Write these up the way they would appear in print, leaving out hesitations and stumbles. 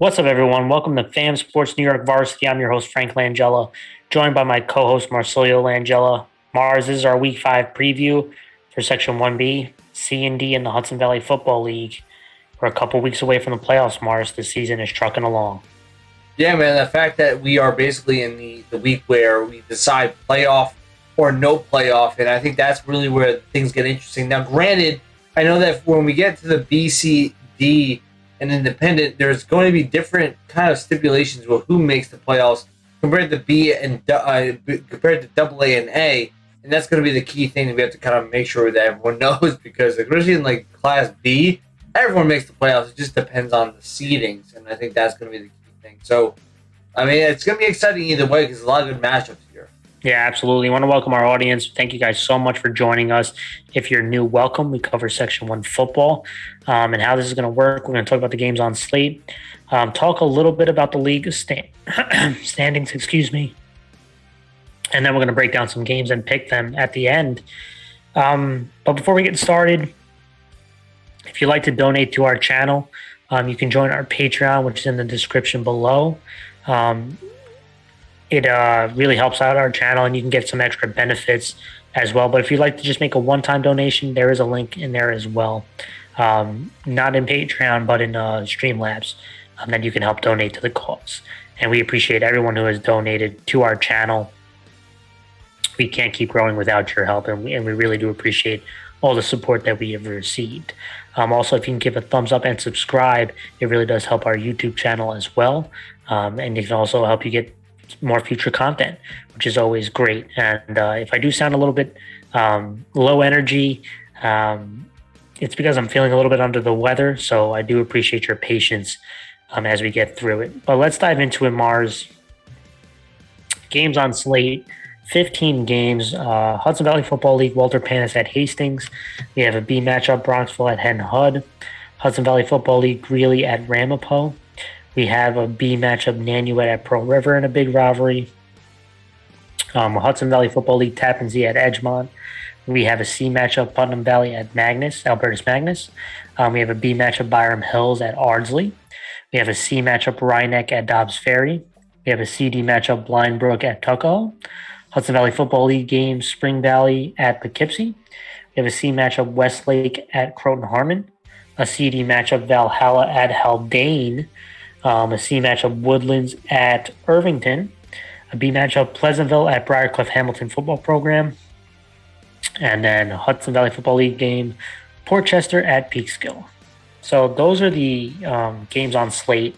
What's up, everyone? Welcome to Fam Sports New York Varsity. I'm your host, Frank Langella, joined by my co-host, Marcelio Langella. Mars, this is our Week 5 preview for Section 1B, C and D in the Hudson Valley Football League. We're a couple weeks away from the playoffs, Mars. The season is trucking along. Yeah, man, the fact that we are basically in the week where we decide playoff or no playoff, and I think that's really where things get interesting. Now, granted, I know that when we get to the B, C, D, and independent, there's going to be different kind of stipulations with who makes the playoffs compared to B and compared to Double A and A, and that's going to be the key thing that we have to kind of make sure that everyone knows, because especially in like Class B, everyone makes the playoffs. It just depends on the seedings, and I think that's going to be the key thing. So, I mean, it's going to be exciting either way because there's a lot of good matchups here. Yeah, absolutely. I want to welcome our audience. Thank you guys so much for joining us. If you're new, welcome. We cover Section 1 football and how this is going to work. We're going to talk about the games on slate, talk a little bit about the league standings, and then we're going to break down some games and pick them at the end. But before we get started, if you'd like to donate to our channel, you can join our Patreon, which is in the description below. It really helps out our channel, and you can get some extra benefits as well. But if you'd like to just make a one-time donation, there is a link in there as well. Not in Patreon, but in Streamlabs, that you can help donate to the cause. And we appreciate everyone who has donated to our channel. We can't keep growing without your help, and we really do appreciate all the support that we have received. Also, if you can give a thumbs up and subscribe, it really does help our YouTube channel as well. And it can also help you get more future content, which is always great. And if I do sound a little bit low energy, it's because I'm feeling a little bit under the weather. So I do appreciate your patience as we get through it. But let's dive into it, Mars. Games on slate. 15 games. Hudson Valley Football League, Walter Panis at Hastings. We have a B matchup, Bronxville at Hen Hud. Hudson Valley Football League, Greely at Ramapo. We have a B matchup, Nanuet at Pearl River in a big rivalry. Hudson Valley Football League, Tappan Zee at Edgemont. We have a C matchup, Putnam Valley at Magnus, Albertus Magnus. We have a B matchup, Byram Hills at Ardsley. We have a C matchup, Rhinebeck at Dobbs Ferry. We have a CD matchup, Blind Brook at Tuckahoe. Hudson Valley Football League game, Spring Valley at Poughkeepsie. We have a C matchup, Westlake at Croton Harmon. A CD matchup, Valhalla at Haldane. A C matchup, Woodlands at Irvington. A B matchup, Pleasantville at Briarcliff Hamilton Football Program. And then Hudson Valley Football League game, Portchester at Peekskill. So those are the games on slate.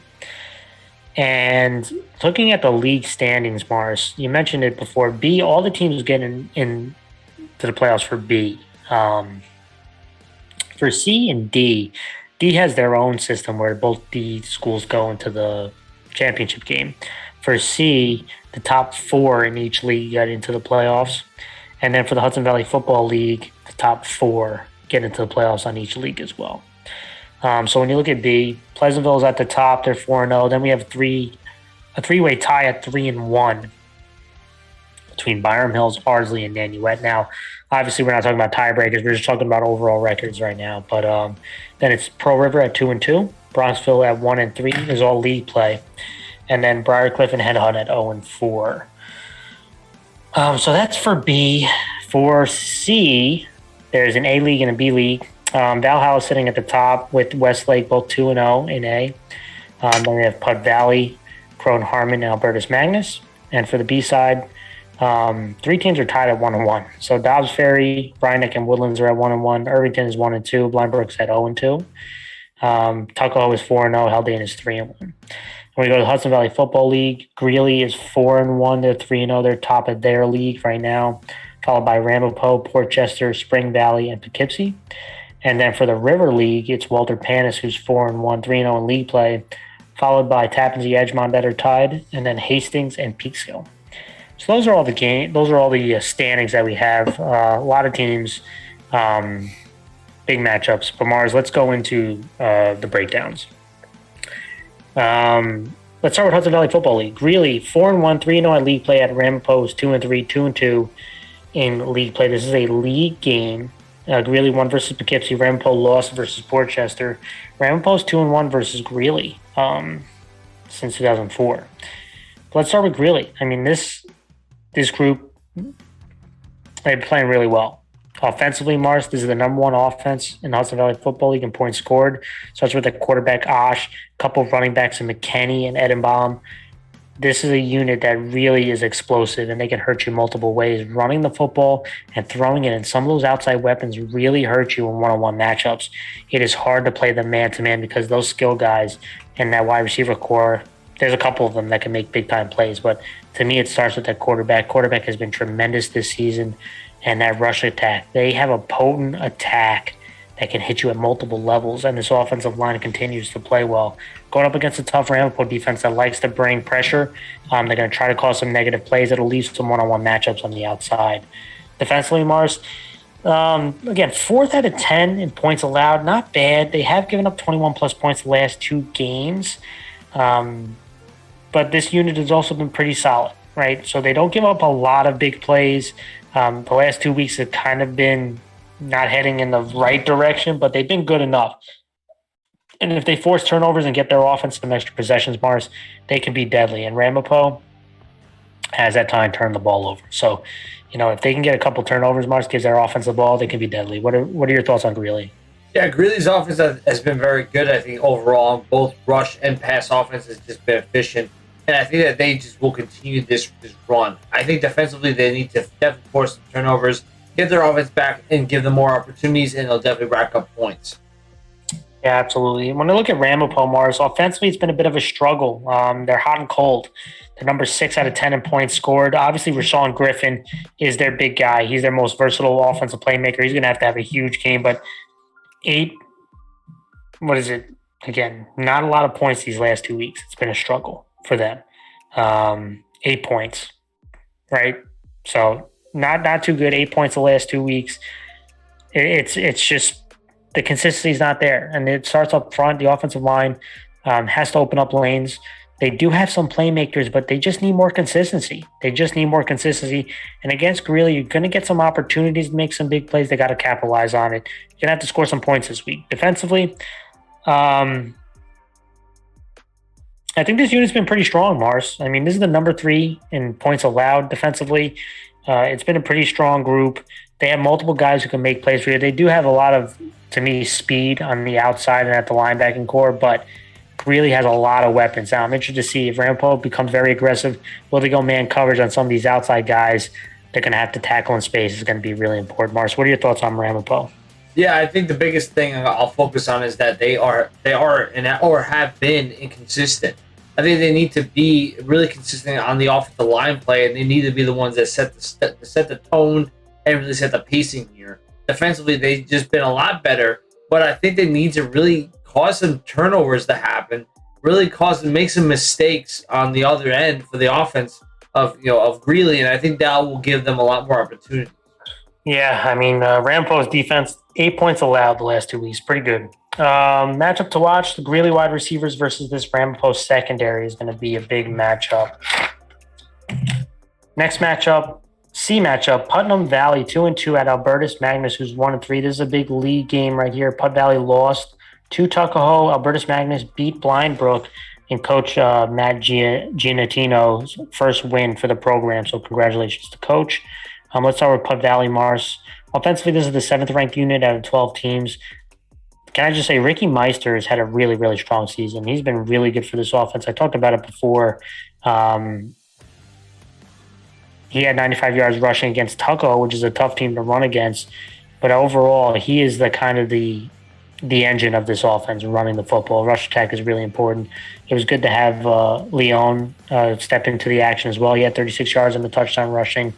And looking at the league standings, Mars, you mentioned it before. B, all the teams get in to the playoffs for B. For C and D, D has their own system where both D schools go into the championship game. For C, the top 4 in each league get into the playoffs. And then for the Hudson Valley Football League, the top 4 get into the playoffs on each league as well. So when you look at B, Pleasantville is at the top. They're 4-0. Then we have a three-way tie at 3-1 between Byram Hills, Ardsley, and Nanuet. Now, obviously, we're not talking about tiebreakers. We're just talking about overall records right now. But then it's Pearl River at 2-2. Bronxville at 1-3 is all league play. And then Briarcliff and Hen Hud at 0-4. So that's for B. For C, there's an A league and a B league. Valhalla sitting at the top with Westlake, both 2-0 in A. Then we have Put Valley, Croton Harmon, and Albertus Magnus. And for the B side, 3 teams are tied at 1-1. So Dobbs Ferry, Rhinebeck, and Woodlands are at 1-1. Irvington is 1-2. Blind Brook's at 0-2. Tuckahoe is 4-0. Haldane is 3-1. When we go to the Hudson Valley Football League, Greely is 4-1. They're 3-0. They're top of their league right now, followed by Ramapo, Portchester, Spring Valley, and Poughkeepsie. And then for the River League, it's Walter Panis, who's 4-1, 3-0 in league play, followed by Tappan Zee, Edgemont that are tied, and then Hastings and Peekskill. So those are all the standings that we have. A lot of teams, big matchups. But Mars, let's go into the breakdowns. Let's start with Hudson Valley Football League. Greely, 4-1, 3-0 in league play at Ramapo, 2-3, 2-2 in league play. This is a league game. Greely won versus Poughkeepsie. Ramapo lost versus Portchester. Ramapo's 2-1 versus Greely. since 2004. But let's start with Greely. I mean, this group, they're playing really well. Offensively, Mars, this is the number one offense in the Hudson Valley Football League in points scored. Starts with the quarterback, Osh, a couple of running backs in McKenney and Edenbaum. This is a unit that really is explosive, and they can hurt you multiple ways. Running the football and throwing it, and some of those outside weapons really hurt you in one-on-one matchups. It is hard to play them man-to-man because those skill guys and that wide receiver core, there's a couple of them that can make big-time plays. But to me, it starts with that quarterback. Quarterback has been tremendous this season, and that rush attack. They have a potent attack that can hit you at multiple levels, and this offensive line continues to play well. Going up against a tough Ramapo defense that likes to bring pressure, they're going to try to cause some negative plays. It'll leave some one-on-one matchups on the outside. Defensively, Mars, again, 4th out of 10 in points allowed. Not bad. They have given up 21-plus points the last 2 games, but this unit has also been pretty solid, right? So they don't give up a lot of big plays. The last 2 weeks have kind of been not heading in the right direction, but they've been good enough. And if they force turnovers and get their offense some extra possessions, Mars, they can be deadly. And Ramapo has at time turned the ball over. So, if they can get a couple turnovers, Mars gives their offense the ball, they can be deadly. What are your thoughts on Greely? Yeah, Greely's offense has been very good. I think overall, both rush and pass offense has just been efficient. And I think that they just will continue this run. I think defensively they need to definitely force some turnovers, get their offense back, and give them more opportunities, and they'll definitely rack up points. Yeah, absolutely. When I look at Ramapo, Mars, offensively it's been a bit of a struggle. They're hot and cold. They're number 6 out of 10 in points scored. Obviously, Rashawn Griffin is their big guy. He's their most versatile offensive playmaker. He's going to have a huge game, but 8, what is it? Again, not a lot of points these last 2 weeks. It's been a struggle for them. 8 points, right? So not too good. 8 points the last 2 weeks. It's just the consistency is not there, and it starts up front. The offensive line has to open up lanes. They do have some playmakers, but they just need more consistency. And against Greely, you're going to get some opportunities to make some big plays. They got to capitalize on it. You're going to have to score some points this week. Defensively, I think this unit's been pretty strong, Mars. I mean, this is the number 3 in points allowed defensively. It's been a pretty strong group. They have multiple guys who can make plays for you. They do have a lot of, to me, speed on the outside and at the linebacking core, but Greely has a lot of weapons. Now, I'm interested to see if Ramapo becomes very aggressive. Will they go man coverage on some of these outside guys? They're going to have to tackle in space. It's going to be really important. Mars, what are your thoughts on Ramapo? Yeah, I think the biggest thing I'll focus on is that they are or have been inconsistent. I think they need to be really consistent on the offensive line play, and they need to be the ones that set the tone and really set the pacing here. Defensively, they've just been a lot better, but I think they need to really cause some turnovers to happen, really cause them make some mistakes on the other end for the offense of Greely, and I think that will give them a lot more opportunity. Yeah, I mean, Ramapo's defense, 8 points allowed the last 2 weeks. Pretty good. Matchup to watch, the Greely wide receivers versus this Ramapo secondary is going to be a big matchup. Next matchup, C matchup, Putnam Valley 2-2 at Albertus Magnus, who's 1-3. This is a big league game right here. Put Valley lost to Tuckahoe. Albertus Magnus beat Blind Brook and Coach Matt Giannatino's first win for the program. So congratulations to Coach. Let's start with Put Valley, Mars. Offensively, this is the 7th ranked unit out of 12 teams. Can I just say, Ricky Meister has had a really, really strong season. He's been really good for this offense. I talked about it before. He had 95 yards rushing against Tuckahoe, which is a tough team to run against. But overall, he is the kind of the engine of this offense, running the football. Rush attack is really important. It was good to have Leon step into the action as well. He had 36 yards on the touchdown rushing.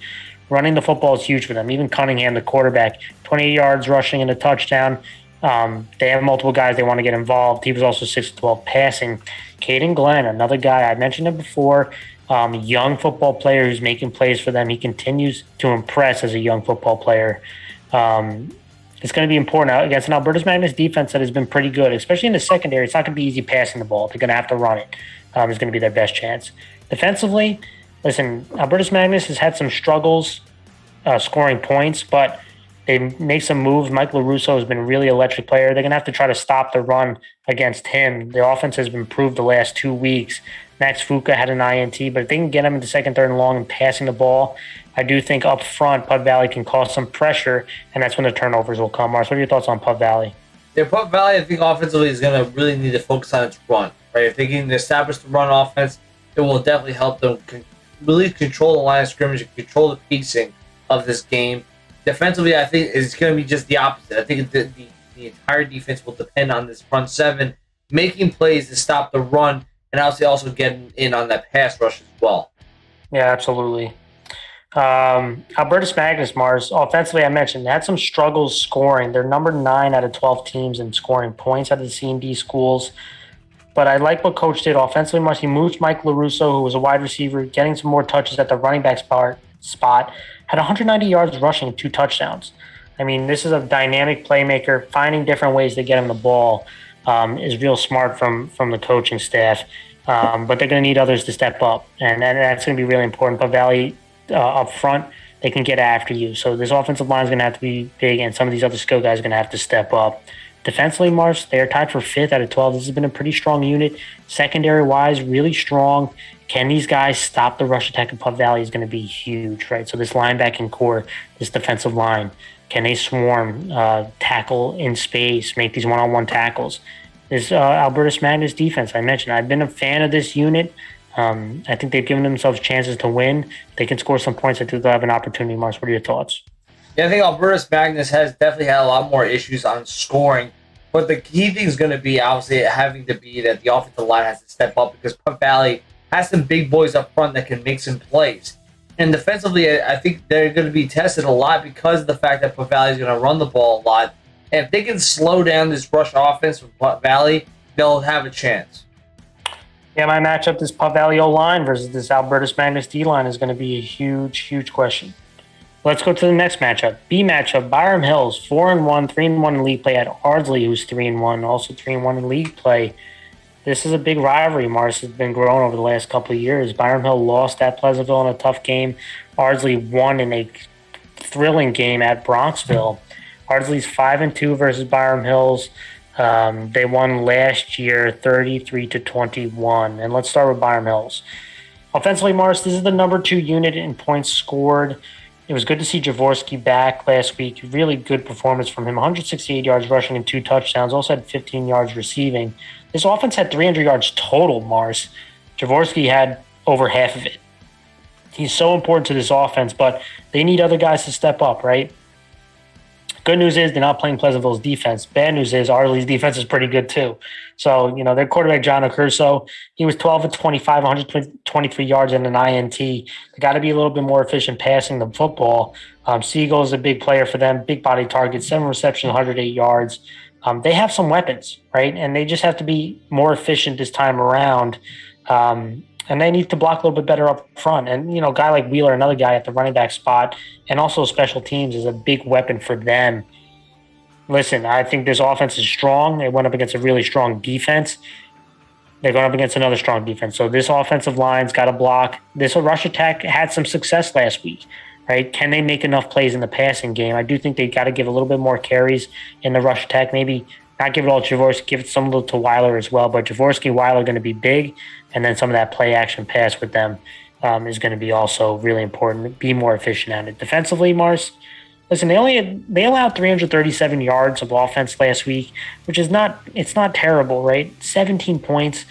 Running the football is huge for them. Even Cunningham, the quarterback, 28 yards rushing and a touchdown. They have multiple guys they want to get involved. He was also 6-12 passing. Caden Glenn, another guy, I mentioned him before, young football player who's making plays for them. He continues to impress as a young football player. It's going to be important against an Albertus Magnus defense that has been pretty good, especially in the secondary. It's not going to be easy passing the ball. They're going to have to run it. It's going to be their best chance. Defensively, listen, Albertus Magnus has had some struggles scoring points, but They make some moves. Mike LaRusso has been a really electric player. They're going to have to try to stop the run against him. The offense has been improved the last 2 weeks. Max Fuca had an INT, but if they can get him into second, third, and long and passing the ball, I do think up front, Putt Valley can cause some pressure, and that's when the turnovers will come. Mars, what are your thoughts on Putt Valley? Yeah, Putt Valley, I think offensively is going to really need to focus on its run. Right, if they can establish the run offense, it will definitely help them really control the line of scrimmage and control the pacing of this game. Defensively, I think it's going to be just the opposite. I think the entire defense will depend on this front seven making plays to stop the run, and obviously also getting in on that pass rush as well. Yeah, absolutely. Albertus Magnus, Mars, offensively, I mentioned, had some struggles scoring. They're number 9 out of 12 teams in scoring points out of the C&D schools. But I like what Coach did offensively, Mars. He moved Mike LaRusso, who was a wide receiver, getting some more touches at the running back spot. Had 190 yards rushing and 2 touchdowns. I mean, this is a dynamic playmaker. Finding different ways to get him the ball is real smart from the coaching staff. But they're going to need others to step up, and that's going to be really important. Putt Valley up front, they can get after you. So this offensive line is going to have to be big, and some of these other skill guys are going to have to step up. Defensively, Mars, they're tied for 5th out of 12. This has been a pretty strong unit. Secondary-wise, really strong. Can these guys stop the rush attack of Putt Valley is going to be huge, right? So this linebacking core, this defensive line, can they swarm, tackle in space, make these one-on-one tackles? This Albertus Magnus defense, I mentioned, I've been a fan of this unit. I think they've given themselves chances to win. They can score some points. I think they'll have an opportunity. Mars, what are your thoughts? Yeah, I think Albertus Magnus has definitely had a lot more issues on scoring. But the key thing is going to be obviously having to be that the offensive line has to step up, because Putt Valley has some big boys up front that can make some plays. And defensively, I think they're going to be tested a lot because of the fact that Putt Valley is going to run the ball a lot. And if they can slow down this rush offense with Putt Valley, they'll have a chance. Yeah, my matchup, this Putt Valley O-line versus this Albertus Magnus D-line is going to be a huge, huge question. Let's go to the next matchup. B matchup, Byram Hills, 4-1, 3-1 in league play at Ardsley, who's 3-1, also 3-1 in league play. This is a big rivalry. Mars has been growing over the last couple of years. Byram Hill lost at Pleasantville in a tough game. Ardsley won in a thrilling game at Bronxville. Ardsley's 5-2 versus Byram Hills. They won last year 33-21. And let's start with Byram Hills. Offensively, Mars, this is the number 2 unit in points scored. It was good to see Jaworski back last week. Really good performance from him. 168 yards rushing and 2 touchdowns. Also had 15 yards receiving. This offense had 300 yards total, Mars. Jaworski had over half of it. He's so important to this offense, but they need other guys to step up, right? Good news is they're not playing Pleasantville's defense. Bad news is Ardsley's defense is pretty good too. So, their quarterback, John Accurso, he was 12 of 25, 123 yards and an INT. They got to be a little bit more efficient passing the football. Siegel is a big player for them, big body target, 7 receptions, 108 yards. They have some weapons, right? And they just have to be more efficient this time around. And they need to block a little bit better up front. And, a guy like Wheeler, another guy at the running back spot, and also special teams is a big weapon for them. Listen, I think this offense is strong. They went up against a really strong defense. They're going up against another strong defense. So this offensive line's got to block. This rush attack had some success last week, right? Can they make enough plays in the passing game? I do think they got to give a little bit more carries in the rush attack. Maybe not give it all to Jaworski, give it some little to Weiler as well. But Jaworski and Weiler are going to be big, and then some of that play action pass with them is going to be also really important. Be more efficient at it. Defensively, Mars, listen, they allowed 337 yards of offense last week, which is not terrible, right? 17 points,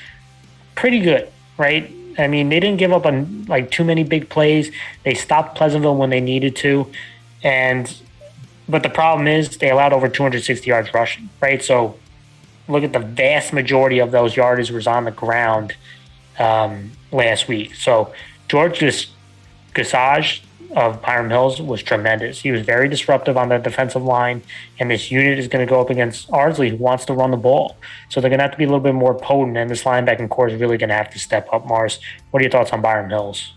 pretty good, right? I mean, they didn't give up on too many big plays. They stopped Pleasantville when they needed to, but the problem is they allowed over 260 yards rushing, right? So look at the vast majority of those yardage was on the ground last week. So George Gasage of Byram Hills was tremendous. He was very disruptive on the defensive line, and this unit is going to go up against Ardsley, who wants to run the ball. So they're going to have to be a little bit more potent, and this linebacking core is really going to have to step up. Mars, what are your thoughts on Byram Hills?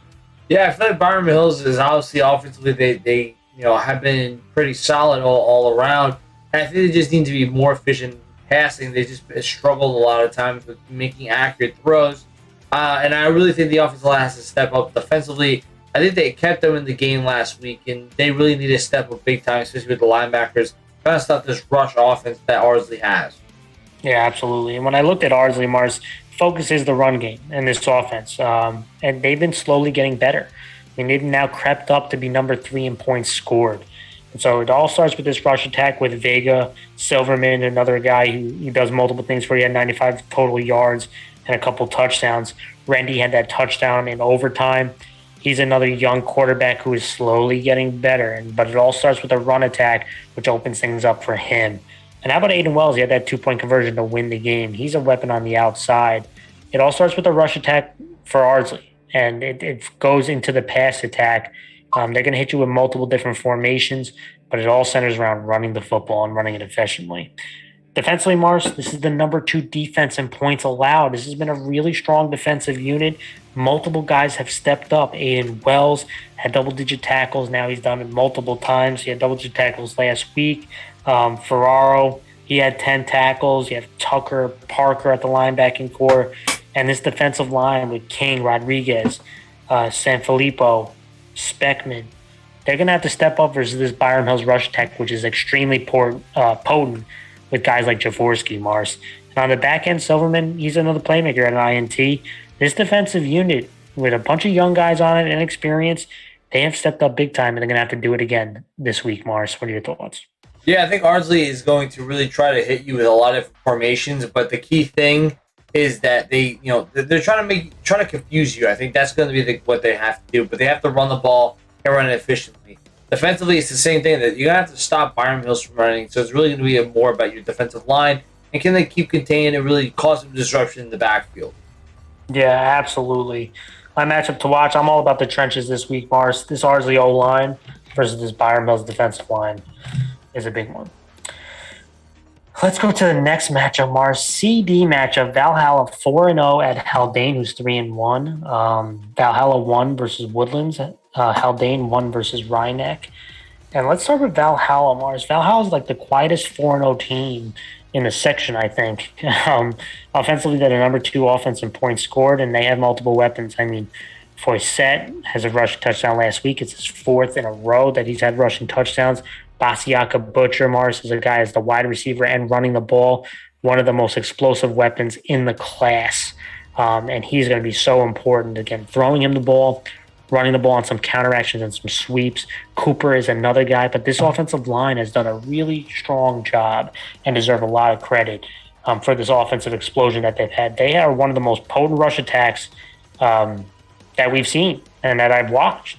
Yeah, I feel like Byram Hills is obviously offensively they have been pretty solid all around. And I think they just need to be more efficient passing. They just struggled a lot of times with making accurate throws. And I really think the offensive line has to step up defensively. I think they kept them in the game last week, and they really need to step up big time, especially with the linebackers, trying to stop this rush offense that Ardsley has. Yeah, absolutely. And when I looked at Ardsley, Mars, focus is the run game in this offense. And they've been slowly getting better. I mean, they've now crept up to be number 3 in points scored. And so it all starts with this rush attack with Vega, Silverman, another guy who does multiple things for you. He had 95 total yards and a couple touchdowns. Rendy had that touchdown in overtime. He's another young quarterback who is slowly getting better. But it all starts with a run attack, which opens things up for him. And how about Aiden Wells? He had that 2-point conversion to win the game. He's a weapon on the outside. It all starts with a rush attack for Ardsley, and it goes into the pass attack. They're going to hit you with multiple different formations, but it all centers around running the football and running it efficiently. Defensively, Mars, this is the number 2 defense in points allowed. This has been a really strong defensive unit. Multiple guys have stepped up. Aiden Wells had double-digit tackles. Now he's done it multiple times. He had double-digit tackles last week. Ferraro, he had 10 tackles. You have Tucker, Parker at the linebacking core. And this defensive line with King, Rodriguez, Sanfilippo, Speckman, they're going to have to step up versus this Byram Hills rush attack, which is extremely potent with guys like Jaworski, Mars. And on the back end, Silverman, he's another playmaker at an INT. This defensive unit, with a bunch of young guys on it and experience, they have stepped up big time, and they're going to have to do it again this week, Mars. What are your thoughts? Yeah, I think Ardsley is going to really try to hit you with a lot of formations, but the key thing is that they're trying to confuse you. I think that's going to be what they have to do, but they have to run the ball and run it efficiently. Defensively, it's the same thing, that you're going to have to stop Byram Hills from running, so it's really going to be more about your defensive line, and can they keep contained and really cause some disruption in the backfield. Yeah, absolutely. My matchup to watch, I'm all about the trenches this week, Mars. This Ardsley O-line versus this Byram Hills defensive line is a big one. Let's go to the next matchup, Mars. CD matchup, Valhalla 4-0 at Haldane, who's 3-1. Valhalla 1 versus Woodlands. Haldane 1 versus Rhinebeck. And let's start with Valhalla, Mars. Valhalla is like the quietest 4-0 team in the section, I think. Offensively, they're the number 2 offense in points scored, and they have multiple weapons. I mean, Foyset has a rushing touchdown last week. It's his 4th in a row that he's had rushing touchdowns. Basiaka Butcher, Mars, is a guy as the wide receiver and running the ball, one of the most explosive weapons in the class. And he's going to be so important. Again, throwing him the ball, running the ball on some counteractions and some sweeps. Cooper is another guy, but this offensive line has done a really strong job and deserve a lot of credit for this offensive explosion that they've had. They are one of the most potent rush attacks that we've seen and that I've watched.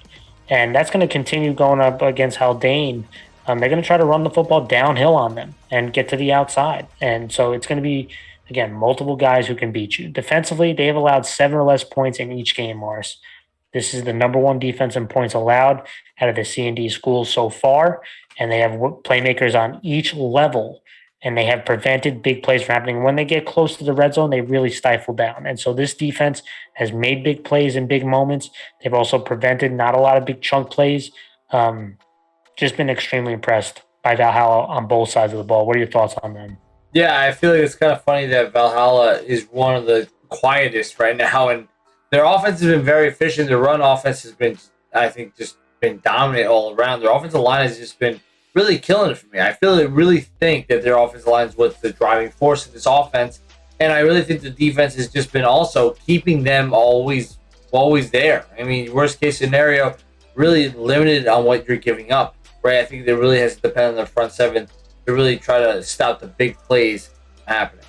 And that's going to continue going up against Haldane. They're going to try to run the football downhill on them and get to the outside. And so it's going to be, again, multiple guys who can beat you. Defensively, they have allowed 7 or less points in each game, Morris. This is the number 1 defense in points allowed out of the C&D schools so far. And they have playmakers on each level. And they have prevented big plays from happening. When they get close to the red zone, they really stifle down. And so this defense has made big plays in big moments. They've also prevented not a lot of big chunk plays. Just been extremely impressed by Valhalla on both sides of the ball. What are your thoughts on them? Yeah, I feel like it's kind of funny that Valhalla is one of the quietest right now, and their offense has been very efficient. Their run offense has been, I think, just been dominant all around. Their offensive line has just been really killing it for me. I really think that their offensive line is what's the driving force of this offense, and I really think the defense has just been also keeping them always there. I mean, worst case scenario, really limited on what you're giving up. Right, I think there really has to depend on the front 7 to really try to stop the big plays happening.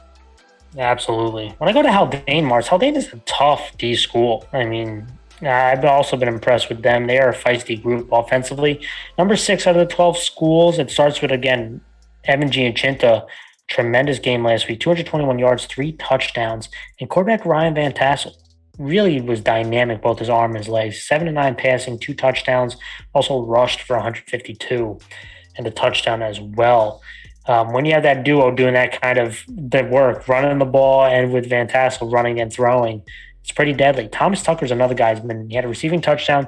Yeah, absolutely. When I go to Haldane, Mars, Haldane is a tough D school. I mean, I've also been impressed with them. They are a feisty group offensively. Number 6 out of the 12 schools. It starts with, again, Evan Giacinta. Tremendous game last week. 221 yards, 3 touchdowns. And quarterback Ryan Van Tassel really was dynamic, both his arm and his legs. 7-9 passing, 2 touchdowns, also rushed for 152 and a touchdown as well. When you have that duo doing that kind of the work, running the ball and with Van Tassel running and throwing, it's pretty deadly. Thomas Tucker's another guy. He had a receiving touchdown,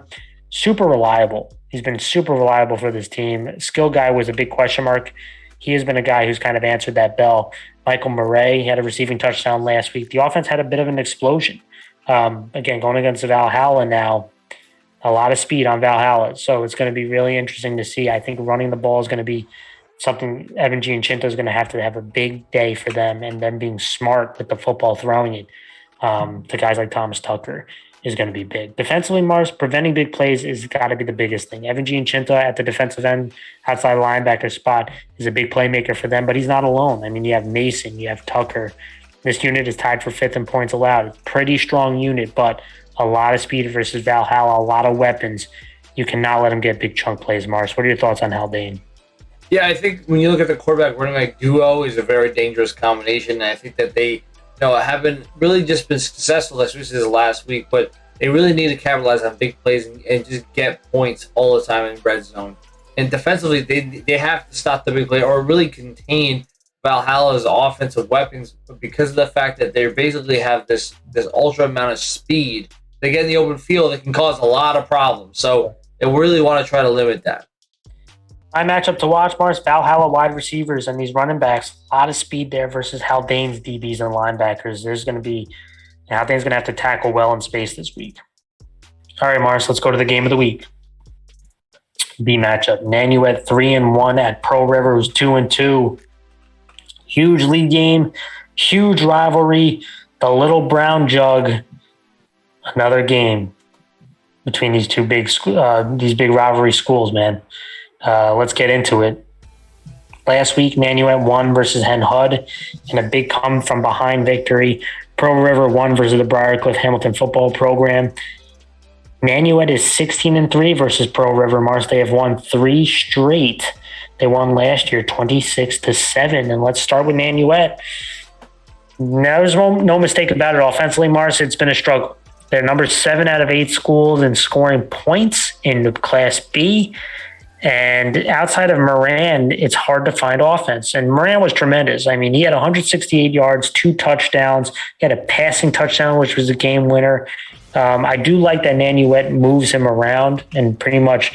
super reliable. He's been super reliable for this team. Skill guy was a big question mark. He has been a guy who's kind of answered that bell. Michael Murray had a receiving touchdown last week. The offense had a bit of an explosion. Again, going against Valhalla now, a lot of speed on Valhalla. So it's going to be really interesting to see. I think running the ball is going to be something Evan Gianchinto is going to have a big day for them, and them being smart with the football, throwing it to guys like Thomas Tucker is going to be big. Defensively, Mars, preventing big plays is got to be the biggest thing. Evan Gianchinto at the defensive end, outside linebacker spot, is a big playmaker for them, but he's not alone. I mean, you have Mason, you have Tucker. This unit is tied for fifth in points allowed. Pretty strong unit, but a lot of speed versus Valhalla, a lot of weapons. You cannot let them get big chunk plays, Mars. What are your thoughts on Haldane? Yeah, I think when you look at the quarterback running back duo is a very dangerous combination. And I think that they haven't really just been successful, especially this last week, but they really need to capitalize on big plays and just get points all the time in red zone. And defensively, they have to stop the big play or really contain Valhalla's offensive weapons, because of the fact that they basically have this ultra amount of speed. They get in the open field, it can cause a lot of problems. So they really want to try to limit that. My matchup to watch, Mars, Valhalla wide receivers and these running backs. A lot of speed there versus Haldane's DBs and linebackers. Haldane's going to have to tackle well in space this week. All right, Mars, let's go to the game of the week. B matchup. Nanuet 3-1 at Pro River, who's 2-2. Huge league game, huge rivalry. The Little Brown Jug. Another game between these two big rivalry schools, man. Let's get into it. Last week, Nanuet won versus Hen Hud in a big come from behind victory. Pro River won versus the Briarcliff Hamilton football program. Nanuet is 16-3 versus Pro River. Mars, they have won 3 straight. They won last year 26-7. And let's start with Nanuet. Now, there's no mistake about it. Offensively, Mars, it's been a struggle. They're number 7 out of 8 schools in scoring points in Class B. And outside of Moran, it's hard to find offense. And Moran was tremendous. I mean, he had 168 yards, 2 touchdowns. He had a passing touchdown, which was a game winner. I do like that Nanuet moves him around and pretty much,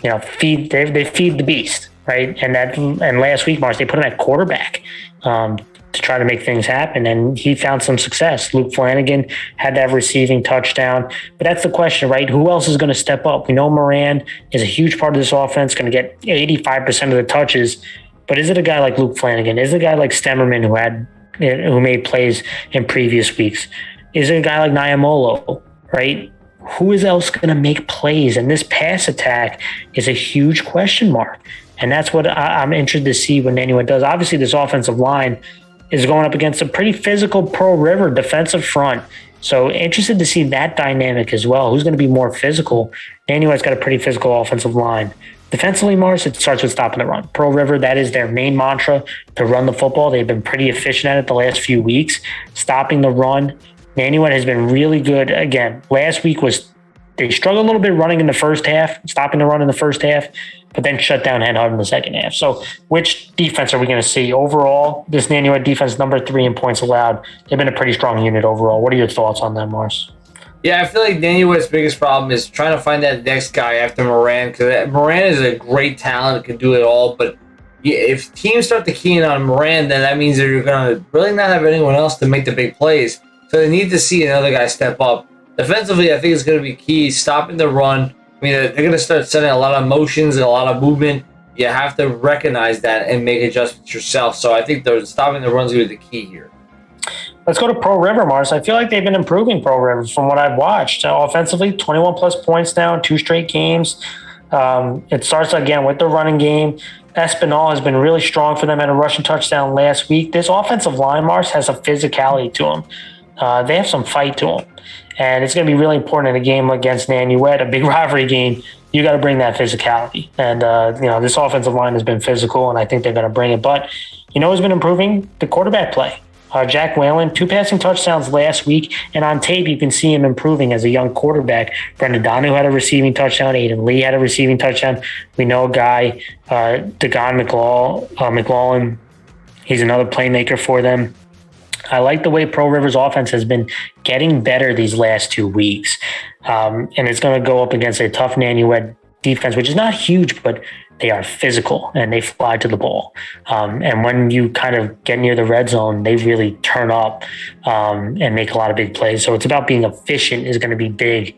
feed the beast, right? And last week, Mars, they put him at quarterback to try to make things happen, and he found some success. Luke Flanagan had that receiving touchdown, but that's the question, right? Who else is going to step up? We know Moran is a huge part of this offense, going to get 85% of the touches, but is it a guy like Luke Flanagan? Is it a guy like Stemmerman who made plays in previous weeks? Is it a guy like Nyamolo, right? Who is else going to make plays? And this pass attack is a huge question mark, and that's what I'm interested to see what Nanuet does. Obviously, this offensive line is going up against a pretty physical Pro River defensive front. So interested to see that dynamic as well. Who's going to be more physical? Nanuet's got a pretty physical offensive line. Defensively, Mars, it starts with stopping the run. Pro River, that is their main mantra, to run the football. They've been pretty efficient at it the last few weeks. Stopping the run. Nanuet has been really good. Again, last week they struggled a little bit running in the first half, stopping the run in the first half, but then shut down Hen Hud in the second half. So which defense are we going to see? Overall, this Nanuet defense, number 3 in points allowed. They've been a pretty strong unit overall. What are your thoughts on that, Mars? Yeah, I feel like Nanuet's biggest problem is trying to find that next guy after Moran, because Moran is a great talent, can do it all, but if teams start to key in on Moran, then that means that you're going to really not have anyone else to make the big plays. So they need to see another guy step up. Defensively, I think it's going to be key, stopping the run. I mean, they're going to start sending a lot of motions and a lot of movement. You have to recognize that and make adjustments yourself. So I think stopping the run is going to be the key here. Let's go to Pro River, Mars. I feel like they've been improving Pro River from what I've watched. Offensively, 21-plus points now, 2 straight games. It starts again with the running game. Espinal has been really strong for them at a rushing touchdown last week. This offensive line, Mars, has a physicality to them. They have some fight to them. And it's going to be really important in a game against Nanuet, a big rivalry game. You got to bring that physicality. And, this offensive line has been physical, and I think they're going to bring it. But, who's been improving? The quarterback play. Jack Whalen, 2 passing touchdowns last week. And on tape, you can see him improving as a young quarterback. Brendan Donu had a receiving touchdown. Aiden Lee had a receiving touchdown. We know a guy, Dagon McLaughlin. He's another playmaker for them. I like the way Pro River's offense has been getting better these last 2 weeks. And it's going to go up against a tough Nanuet defense, which is not huge, but they are physical and they fly to the ball. And when you kind of get near the red zone, they really turn up and make a lot of big plays. So it's about being efficient is going to be big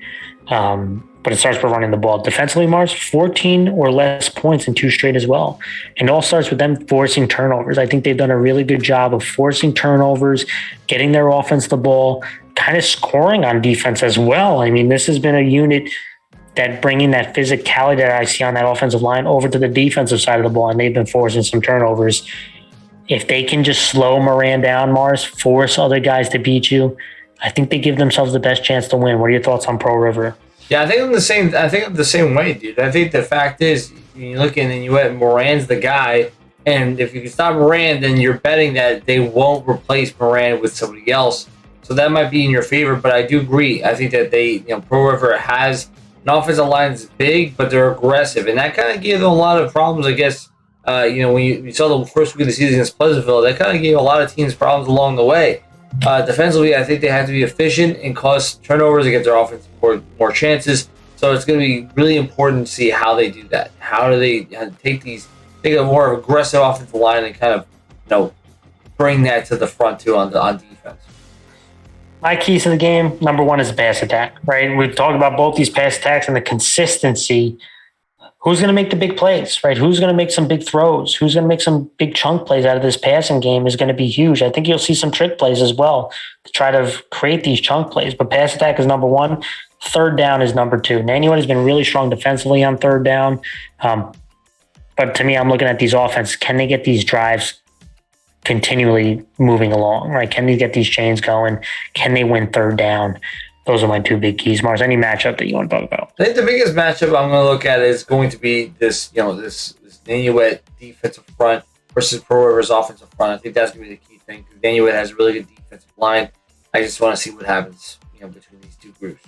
but it starts by running the ball. Defensively, Mars, 14 or less points in 2 straight as well. And it all starts with them forcing turnovers. I think they've done a really good job of forcing turnovers, getting their offense the ball, kind of scoring on defense as well. I mean, this has been a unit that bringing that physicality that I see on that offensive line over to the defensive side of the ball, and they've been forcing some turnovers. If they can just slow Moran down, Mars, force other guys to beat you, I think they give themselves the best chance to win. What are your thoughts on Pro River? Yeah, I think I'm the same way, dude. I think the fact is, you look in and you at Moran's the guy, and if you can stop Moran, then you're betting that they won't replace Moran with somebody else. So that might be in your favor, but I do agree. I think that Pro River has an offensive line that's big, but they're aggressive, and that kind of gave them a lot of problems, I guess. When you saw the first week of the season against Pleasantville, that kind of gave a lot of teams problems along the way. Defensively, I think they have to be efficient and cause turnovers to get their offense more chances. So it's going to be really important to see how they do that. How do they take a more aggressive offensive line and kind of bring that to the front too on defense. My keys to the game, number one is the pass attack, right? We've talked about both these pass attacks and the consistency. Who's going to make the big plays, right? Who's going to make some big throws? Who's going to make some big chunk plays out of this passing game is going to be huge. I think you'll see some trick plays as well to try to create these chunk plays. But pass attack is number one. Third down is number two. Nanuet has been really strong defensively on third down. But to me, I'm looking at these offenses. Can they get these drives continually moving along, right? Can they get these chains going? Can they win third down? Those are my two big keys. Mars, any matchup that you want to talk about? I think the biggest matchup I'm going to look at is going to be this Nanuet defensive front versus Pro River's offensive front. I think that's going to be the key thing because Nanuet has a really good defensive line. I just want to see what happens, between these two groups.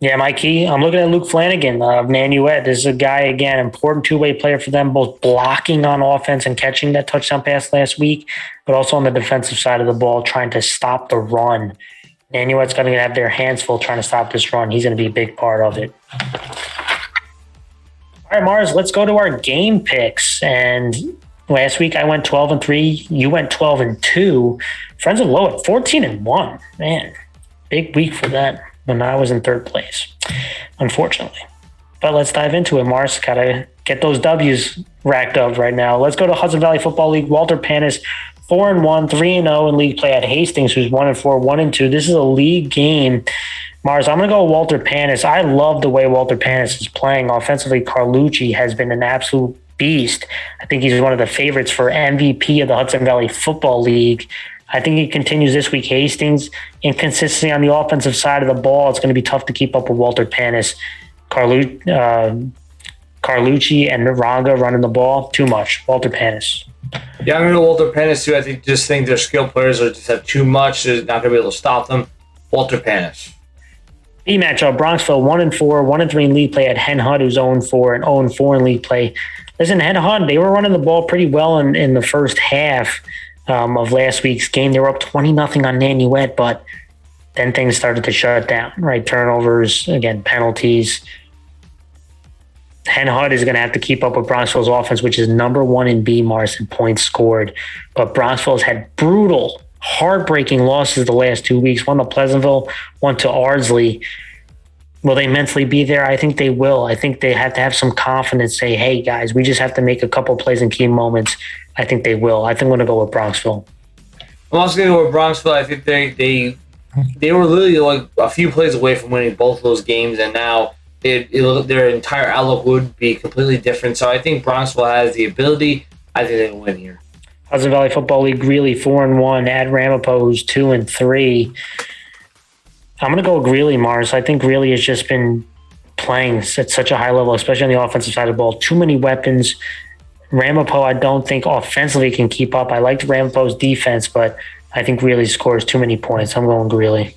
Yeah, my key, I'm looking at Luke Flanagan of Nanuet. This is a guy, again, important two-way player for them, both blocking on offense and catching that touchdown pass last week, but also on the defensive side of the ball, trying to stop the run. Nanuet's going to have their hands full trying to stop this run. He's going to be a big part of it. All right, Mars, let's go to our game picks. And last week I went 12-3. You went 12-2. Friends of Low at 14-1. Man, big week for them when I was in third place, unfortunately. But let's dive into it, Mars. Got to get those W's racked up right now. Let's go to Hudson Valley Football League. Walter Panis, 4-1, 3-0 in league play at Hastings, who's 1-4, 1-2. This is a league game. Mars, I'm going to go with Walter Panis. I love the way Walter Panis is playing. Offensively, Carlucci has been an absolute beast. I think he's one of the favorites for MVP of the Hudson Valley Football League. I think he continues this week. Hastings, inconsistency on the offensive side of the ball. It's going to be tough to keep up with Walter Panis. Carlucci and Ranga running the ball, too much. Walter Panis. Yeah, I'm going to go Walter Panis too. I think their skill players just have too much. They're not going to be able to stop them. Walter Panis. B matchup, Bronxville 1-4, 1-3 in league play at Hen Hut, who's 0-4 and 0-4 in league play. Listen, Hen Hut, they were running the ball pretty well in the first half of last week's game. They were up 20-0 on Nanuet, but then things started to shut down, right? Turnovers, again, penalties. Hen Hut is going to have to keep up with Bronxville's offense, which is number one in B, Mars, in points scored. But Bronxville's had brutal, heartbreaking losses the last 2 weeks. One to Pleasantville, one to Ardsley. Will they mentally be there? I think they will. I think they have to have some confidence, say, hey, guys, we just have to make a couple plays in key moments. I think they will. I think I'm going to go with Bronxville. I'm also going to go with Bronxville. I think they were literally like a few plays away from winning both of those games, and now their entire outlook would be completely different. So I think Bronxville has the ability. I think they will win here. Hudson Valley Football League, Greely 4-1 at Ramapo, who's 2-3. I'm going to go with Greely, Mars. I think Greely has just been playing at such a high level, especially on the offensive side of the ball. Too many weapons. Ramapo, I don't think offensively can keep up. I liked Ramapo's defense, but I think Greely scores too many points. I'm going Greely.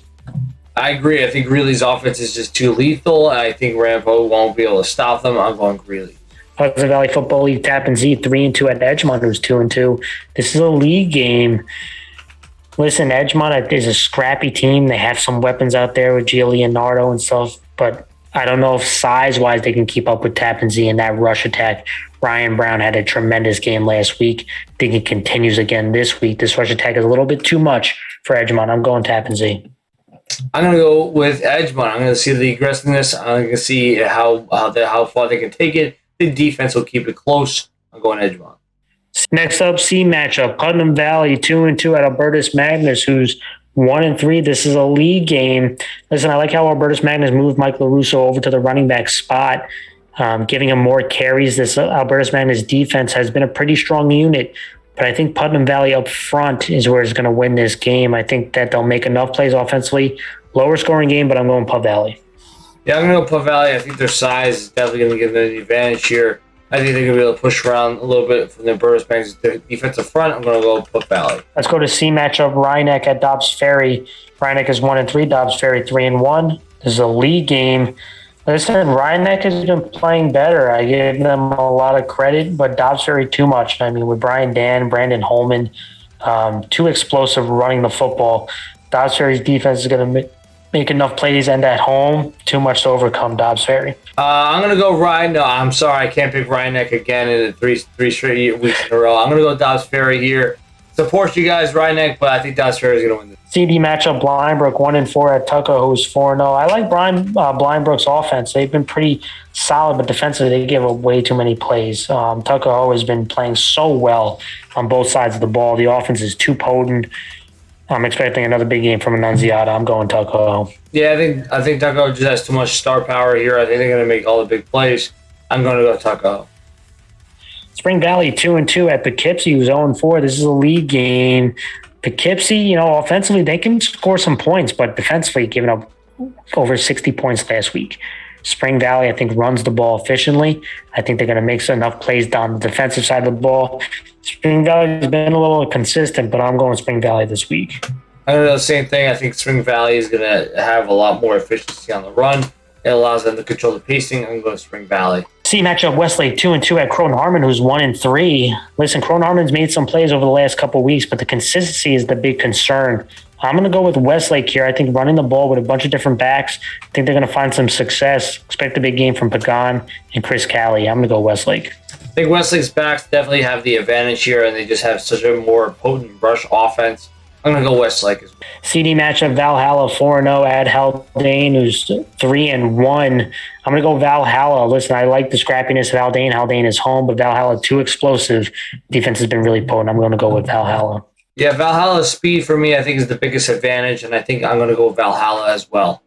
I agree. I think Greeley's offense is just too lethal. I think Ramapo won't be able to stop them. I'm going Greely. Hudson Valley Football League, Tappan Zee 3-2 at Edgemont, who's 2-2. This is a league game. Listen, Edgemont is a scrappy team. They have some weapons out there with Gio Leonardo and stuff, but I don't know if size-wise they can keep up with Tappan Zee in that rush attack. Ryan Brown had a tremendous game last week. I think it continues again this week. This rush attack is a little bit too much for Edgemont. I'm going Tappan Zee. I'm going to go with Edgemont. I'm going to see the aggressiveness. I'm going to see how far they can take it. The defense will keep it close. I'm going Edgemont. Next up, C matchup: Putnam Valley 2-2 at Albertus Magnus, who's 1-3. This is a league game. Listen, I like how Albertus Magnus moved Mike LaRusso over to the running back spot, giving him more carries. This Albertus Magnus defense has been a pretty strong unit, but I think Putnam Valley up front is where it's going to win this game. I think that they'll make enough plays offensively. Lower scoring game, but I'm going Put Valley. Yeah, I'm going to go Put Valley. I think their size is definitely going to give them the advantage here. I think they're going to be able to push around a little bit from the Albertus Magnus defensive front. I'm going to go Put Valley. Let's go to C matchup: Rhinebeck at Dobbs Ferry. Rhinebeck is 1-3. Dobbs Ferry 3-1. This is a league game. Listen, Rhinebeck has been playing better. I give them a lot of credit, but Dobbs Ferry too much. I mean, with Brian Dan, Brandon Holman, too explosive running the football. Dobbs Ferry's defense is going to make enough plays, and at home, too much to overcome Dobbs Ferry. I'm going to go Ryan. No, I'm sorry. I can't pick Rhinebeck again in three straight weeks in a row. I'm going to go Dobbs Ferry here. Support you guys, Rhinebeck, but I think Dobbs Ferry is going to win this. CD matchup: Blindbrook 1-4 at Tuckahoe, who's 4-0. I like Blindbrook's offense. They've been pretty solid, but defensively they give up way too many plays. Tuckahoe has been playing so well on both sides of the ball. The offense is too potent. I'm expecting another big game from Annunziata. I'm going Tuckahoe. Yeah, I think Tuckahoe just has too much star power here. I think they're going to make all the big plays. I'm going to go Tuckahoe. Spring Valley 2-2 at Poughkeepsie, who's 0-4. This is a league game. Poughkeepsie, offensively they can score some points, but defensively giving up over 60 points last week. Spring Valley, I think, runs the ball efficiently. I think they're going to make enough plays down the defensive side of the ball. Spring Valley has been a little consistent, but I'm going Spring Valley this week. I don't know, the same thing. I think Spring Valley is going to have a lot more efficiency on the run. It allows them to control the pacing. I'm going to Spring Valley. C matchup: Westlake 2-2 at Croton Harmon, who's 1-3. Listen, Croton Harmon's made some plays over the last couple of weeks, but the consistency is the big concern. I'm going to go with Westlake here. I think running the ball with a bunch of different backs, I think they're going to find some success. Expect a big game from Pagan and Chris Cali. I'm going to go Westlake. I think Westlake's backs definitely have the advantage here, and they just have such a more potent rush offense. I'm going to go Westlake as well. CD matchup: Valhalla 4-0 at Haldane, who's 3-1. I'm going to go Valhalla. Listen, I like the scrappiness of Haldane. Haldane is home, but Valhalla too explosive. Defense has been really potent. I'm going to go with Valhalla. Yeah, Valhalla's speed for me, I think, is the biggest advantage, and I think I'm going to go with Valhalla as well.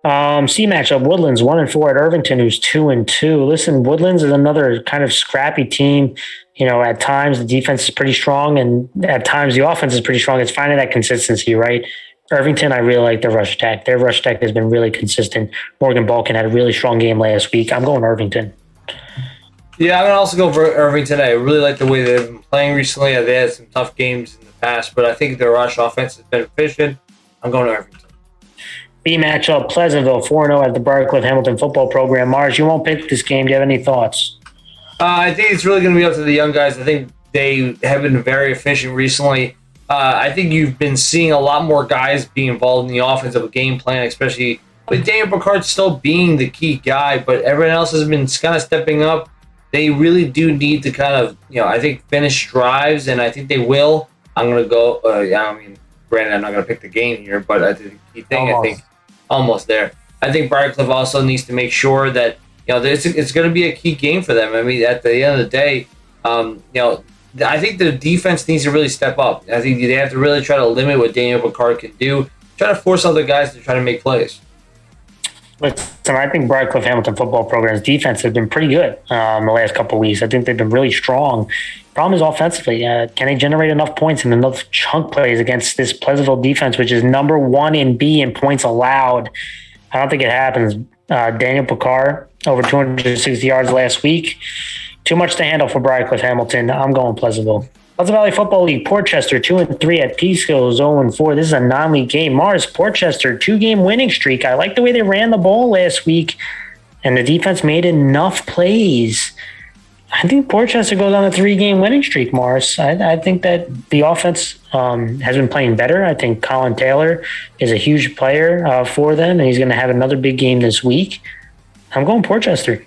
C matchup: Woodlands 1-4 at Irvington, who's 2-2. Listen, Woodlands is another kind of scrappy team. At times the defense is pretty strong, and at times the offense is pretty strong. It's finding that consistency, right? Irvington, I really like their rush attack. Their rush attack has been really consistent. Morgan Balkan had a really strong game last week. I'm going Irvington. Yeah, I'm going to also go for Irvington. I really like the way they've been playing recently. They had some tough games in the past, but I think their rush offense has been efficient. I'm going to Irvington. B matchup: Pleasantville 4-0 at the Briarcliff Hamilton football program. Mars, you won't pick this game. Do you have any thoughts? I think it's really going to be up to the young guys. I think they have been very efficient recently. I think you've been seeing a lot more guys being involved in the offensive game plan, especially with Daniel Picard still being the key guy, but everyone else has been kind of stepping up. They really do need to kind of, I think, finish drives, and I think they will. I'm going to go, granted, I'm not going to pick the game here, but I think the key thing, I think, almost there. I think Briarcliff also needs to make sure that, it's going to be a key game for them. I mean, at the end of the day, I think the defense needs to really step up. I think they have to really try to limit what Daniel Picard can do, try to force other guys to try to make plays. Listen, I think Briarcliff Hamilton football program's defense has been pretty good the last couple of weeks. I think they've been really strong. Problem is offensively. Can they generate enough points and enough chunk plays against this Pleasantville defense, which is number 1 in B in points allowed? I don't think it happens. Daniel Picard, over 260 yards last week. Too much to handle for Briarcliff Hamilton. I'm going Pleasantville. Pleasant Valley Football League: Portchester 2-3 at Peekskill, 0-4. This is a non-league game. Mars, Portchester 2-game winning streak. I like the way they ran the ball last week, and the defense made enough plays. I think Portchester goes on a 3-game winning streak, Mars. I think that the offense has been playing better. I think Colin Taylor is a huge player for them, and he's going to have another big game this week. I'm going Portchester.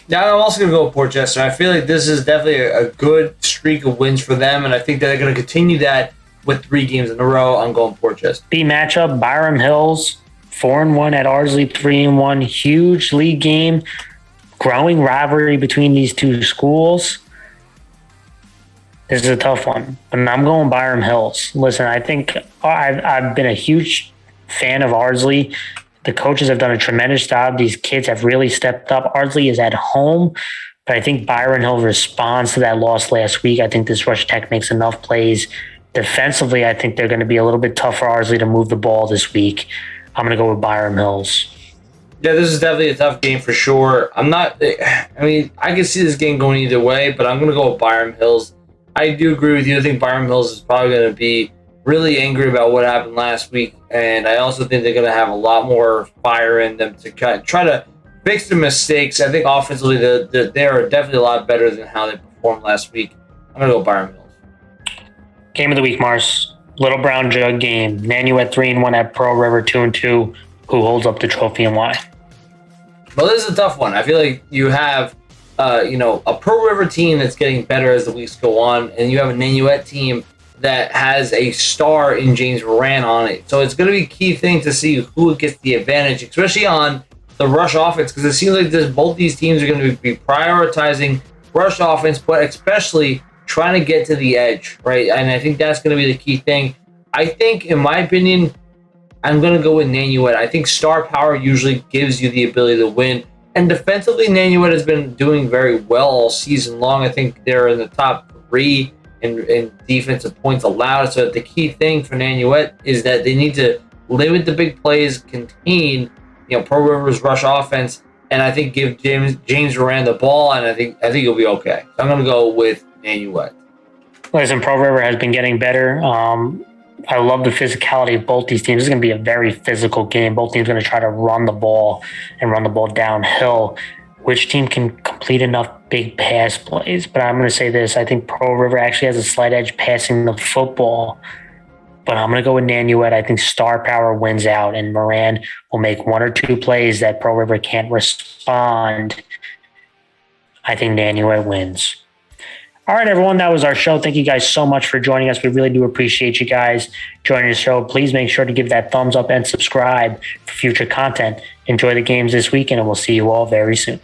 Yeah, I'm also going to go with Portchester. I feel like this is definitely a good streak of wins for them, and I think that they're going to continue that with 3 games in a row. I'm going Portchester. B matchup, Byram Hills, 4-1 at Ardsley, 3-1. Huge league game. Growing rivalry between these two schools. This is a tough one, but I'm going Byram Hills. Listen, I think I've been a huge fan of Ardsley. The coaches have done a tremendous job. These kids have really stepped up. Ardsley is at home, but I think Byram Hill responds to that loss last week. I think this Rush Tech makes enough plays. Defensively, I think they're going to be a little bit tough for Ardsley to move the ball this week. I'm going to go with Byram Hills. Yeah, this is definitely a tough game for sure. I can see this game going either way, but I'm going to go with Byram Hills. I do agree with you. I think Byram Hills is probably going to be really angry about what happened last week, and I also think they're going to have a lot more fire in them to try to fix the mistakes. I think offensively they are definitely a lot better than how they performed last week. I'm going to go Byram Hills. Game of the week, Mars. Little Brown Jug game. Nanuet 3-1 at Pearl River 2-2. Who holds up the trophy and why? Well, this is a tough one. I feel like you have a Pearl River team that's getting better as the weeks go on, and you have a Nanuet team that has a star in James Moran on it. So it's going to be a key thing to see who gets the advantage, especially on the rush offense, because it seems like both these teams are going to be prioritizing rush offense, but especially trying to get to the edge, right? And I think that's going to be the key thing. I think, in my opinion, I'm going to go with Nanuet. I think star power usually gives you the ability to win. And defensively, Nanuet has been doing very well all season long. I think they're in the top 3 in defensive points allowed. So the key thing for Nanuet is that they need to limit the big plays, contain Pearl River's rush offense, and I think give James Moran the ball, and I think he'll be okay. So I'm going to go with Nanuet. Listen, Pearl River has been getting better. I love the physicality of both these teams. This is going to be a very physical game. Both teams are going to try to run the ball and run the ball downhill. Which team can complete enough big pass plays? But I'm going to say this. I think Pearl River actually has a slight edge passing the football. But I'm going to go with Nanuet. I think star power wins out, and Moran will make 1 or 2 plays that Pearl River can't respond. I think Nanuet wins. All right, everyone, that was our show. Thank you guys so much for joining us. We really do appreciate you guys joining the show. Please make sure to give that thumbs up and subscribe for future content. Enjoy the games this weekend, and we'll see you all very soon.